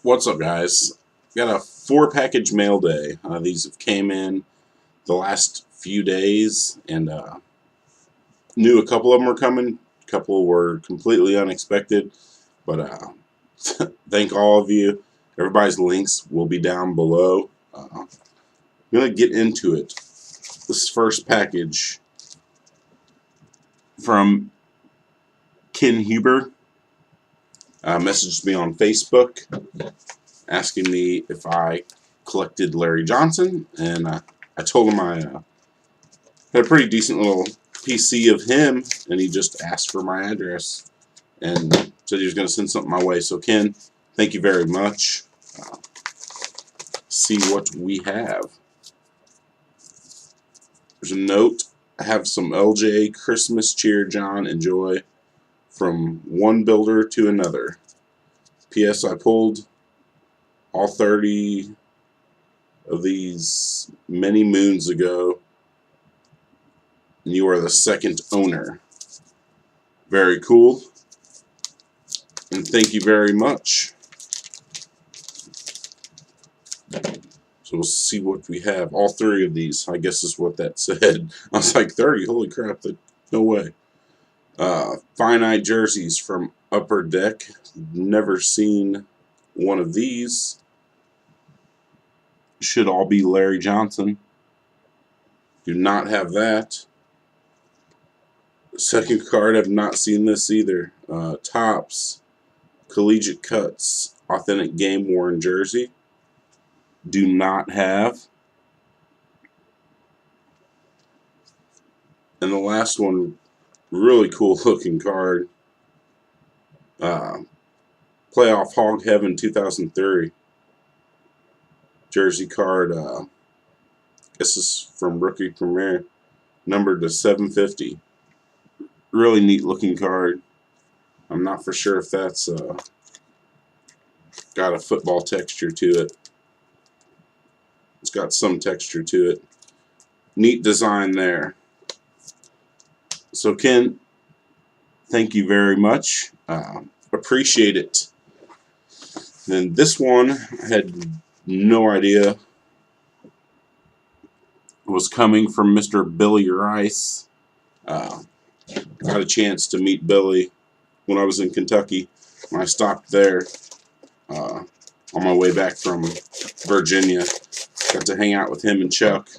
What's up, guys? Got a 4-package mail day. These have came in the last few days, and knew a couple of them were coming. A couple were completely unexpected, but thank all of you. Everybody's links will be down below. I'm gonna get into it. This first package from Ken Huber messaged me on Facebook asking me if I collected Larry Johnson, and I told him I had a pretty decent little PC of him, and he just asked for my address and said he was going to send something my way. So Ken, thank you very much. See what we have. There's a note. I have some LJ Christmas cheer, John. Enjoy from one builder to another. P.S. I pulled all 30 of these many moons ago, and you are the second owner. Very cool, and thank you very much. So we'll see what we have. All 3 of these, I guess, is what that said. I was like, 30? Holy crap, no way. Finite jerseys from Upper Deck. Never seen one of these. Should all be Larry Johnson. Do not have that. Second card, I've not seen this either. Topps Collegiate Cuts Authentic Game Worn Jersey. Do not have. And the last one, really cool looking card. Playoff Hog Heaven 2003. Jersey card. This is from Rookie Premier, numbered to 750. Really neat looking card. I'm not for sure if that's got a football texture to it. It's got some texture to it. Neat design there. So Ken, thank you very much. Appreciate it. Then this one, I had no idea was coming from Mr. Billy Rice. Got a chance to meet Billy when I was in Kentucky. When I stopped there on my way back from Virginia. Got to hang out with him and Chuck.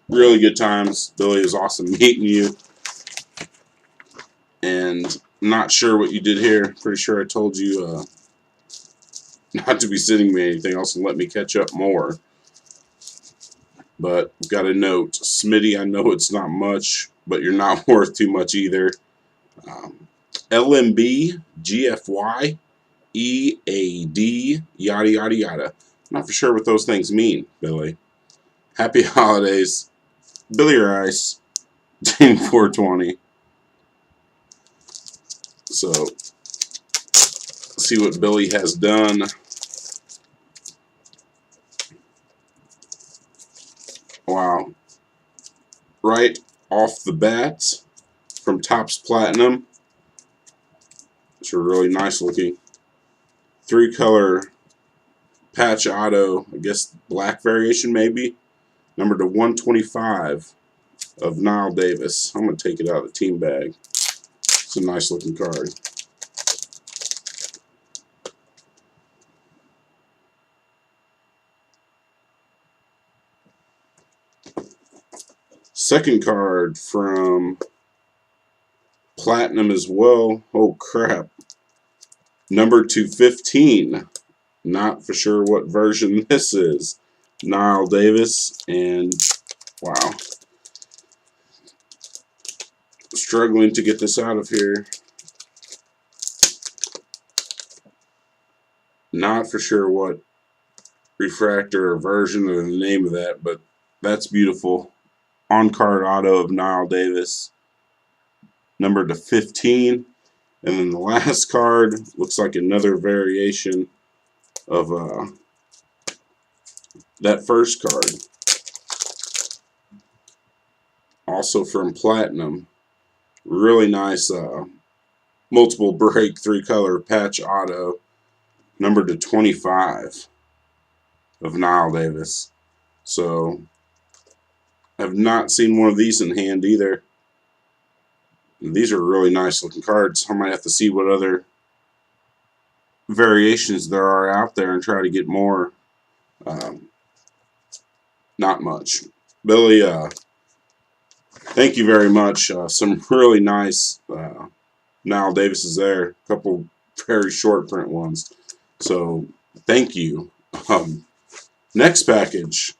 Really good times. Billy, it was awesome meeting you. And not sure what you did here. Pretty sure I told you not to be sending me anything else and let me catch up more. But got a note. Smitty, I know it's not much, but you're not worth too much either. LMB, GFY, EAD, yada yada yada. Not for sure what those things mean, Billy. Happy holidays. Billy Rice, Team 420. So, see what Billy has done. Wow. Right off the bat from Topps Platinum. It's a really nice looking 3-color patch auto, I guess black variation maybe. Number to 125 of Niall Davis. I'm going to take it out of the team bag. It's a nice looking card. Second card from Platinum as well. Oh crap. Number 215. Not for sure what version this is. Niall Davis, and wow. Struggling to get this out of here. Not for sure what refractor or version or the name of that, but that's beautiful. On-card auto of Niall Davis, number to 15. And then the last card looks like another variation of that first card. Also from Platinum. Really nice multiple break 3-color patch auto numbered to 25 of Niall Davis. So I've not seen one of these in hand either. And these are really nice looking cards. I might have to see what other variations there are out there and try to get more. Not much. Billy, thank you very much. Some really nice Niall Davises there. A couple very short print ones. So thank you. Next package.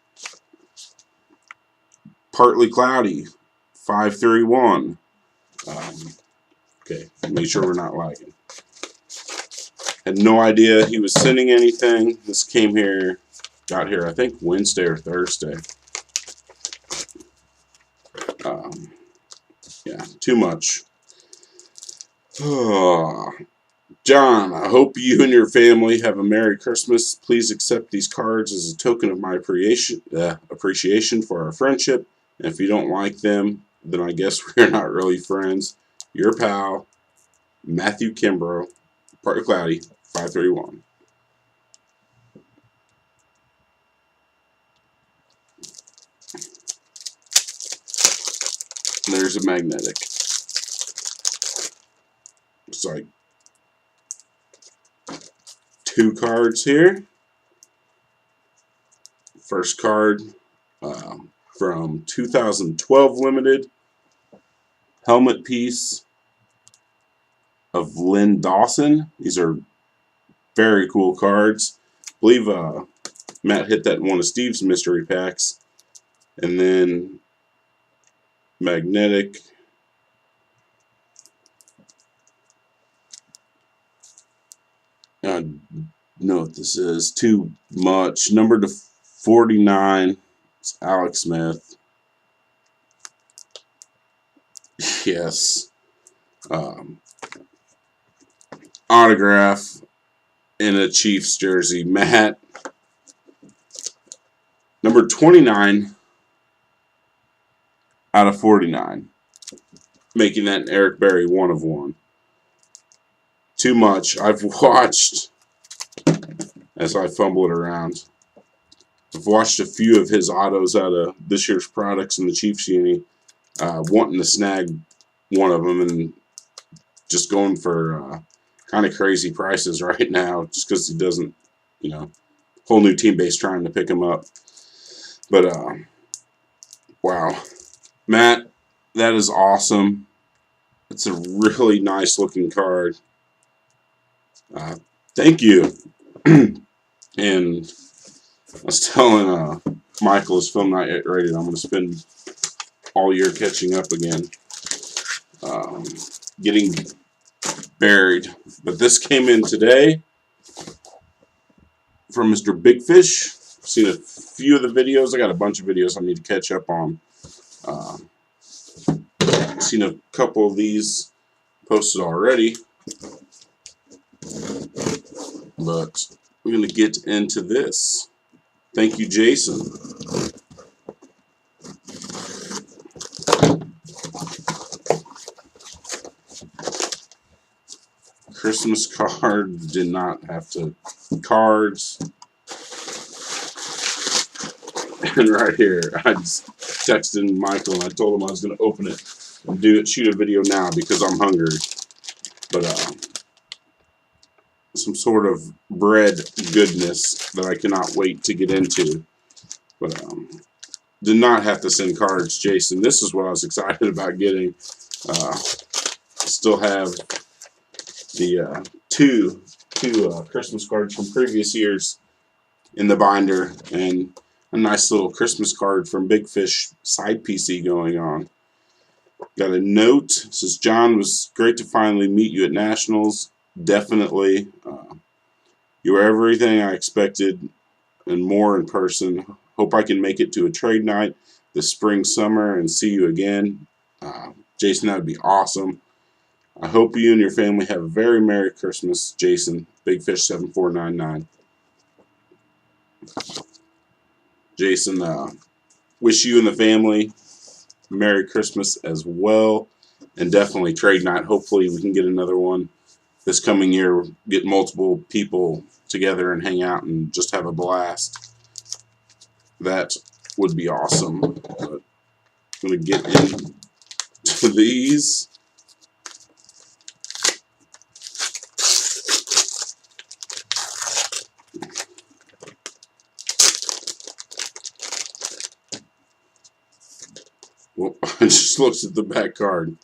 Partly Cloudy. 531. Okay, make sure we're not lagging. Had no idea he was sending anything. This came here, got here, I think Wednesday or Thursday. Yeah, too much. John, I hope you and your family have a Merry Christmas. Please accept these cards as a token of my appreciation for our friendship. And if you don't like them, then I guess we're not really friends. Your pal, Matthew Kimbrough, Partly Cloudy, 531. There's a magnetic. Looks like 2 cards here. First card from 2012 Limited. Helmet piece of Lynn Dawson. These are very cool cards. I believe Matt hit that in one of Steve's mystery packs. And then magnetic. I know what this is. Too much. Number to 49. It's Alex Smith. Yes. Autograph in a Chiefs jersey. Matt. Number 29 out of 49. Making that an Eric Berry 1 of 1. Too much. I've watched, as I fumble it around, I've watched a few of his autos out of this year's products in the Chiefs uni, wanting to snag one of them and just going for kind of crazy prices right now just because he doesn't, you know, whole new team base trying to pick him up. But, wow. Matt, that is awesome. It's a really nice looking card. Thank you. And I was telling Michael, his film not yet rated, I'm going to spend all year catching up again. Getting buried. But this came in today from Mr. Big Fish. I've seen a few of the videos. I got a bunch of videos I need to catch up on. I've seen a couple of these posted already. But we're going to get into this. Thank you, Jason. Christmas card, did not have to. Cards. And right here, I just texted Michael and I told him I was going to open it and shoot a video now because I'm hungry. But, some sort of bread goodness that I cannot wait to get into. But did not have to send cards, Jason. This is what I was excited about getting. Still have the two Christmas cards from previous years in the binder, and a nice little Christmas card from Big Fish side PC going on. Got a note. It says, John, was great to finally meet you at Nationals. Definitely. You were everything I expected and more in person. Hope I can make it to a trade night this spring, summer, and see you again. Jason, that would be awesome. I hope you and your family have a very Merry Christmas, Jason. Big Fish 7499. Jason, wish you and the family Merry Christmas as well. And definitely trade night. Hopefully we can get another one this coming year, get multiple people together and hang out and just have a blast. That would be awesome. But I'm going to get into these. Well, I just looked at the back card.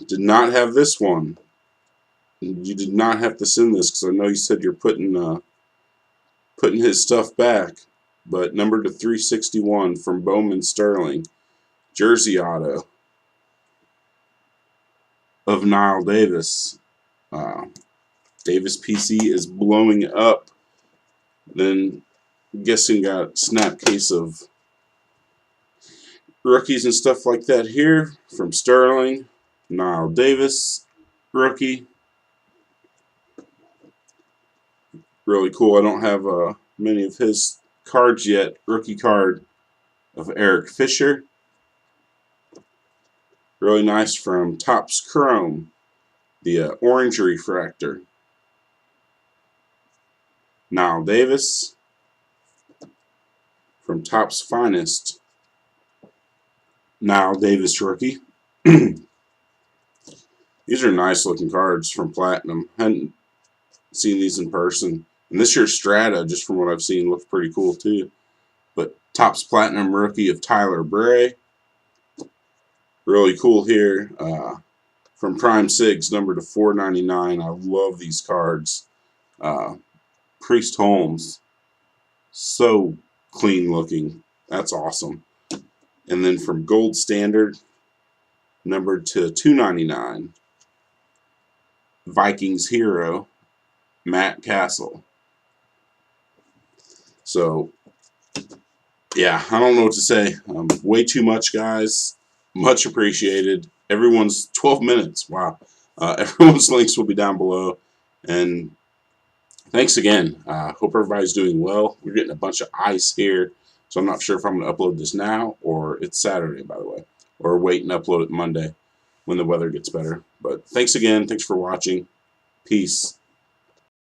Did not have this one. You did not have to send this because I know you said you're putting his stuff back. But number to 361 from Bowman Sterling, jersey auto of Niall Davis. Davis PC is blowing up. Then I'm guessing got a snap case of rookies and stuff like that here from Sterling. Niall Davis rookie. Really cool. I don't have many of his cards yet. Rookie card of Eric Fisher. Really nice from Topps Chrome. The orange refractor. Niall Davis from Topps Finest. Niall Davis rookie. These are nice looking cards from Platinum. Hadn't seen these in person. And this year's Strata, just from what I've seen, looks pretty cool too. But Topps Platinum rookie of Tyler Bray. Really cool here. From Prime Sigs, number to 499. I love these cards. Priest Holmes. So clean looking. That's awesome. And then from Gold Standard, numbered to 299. Vikings hero, Matt Castle. So, yeah, I don't know what to say. Way too much, guys. Much appreciated. Everyone's 12 minutes. Wow. Everyone's links will be down below. And thanks again. Hope everybody's doing well. We're getting a bunch of ice here, so I'm not sure if I'm going to upload this now or it's Saturday, by the way, or wait and upload it Monday when the weather gets better. But thanks again. Thanks for watching. Peace.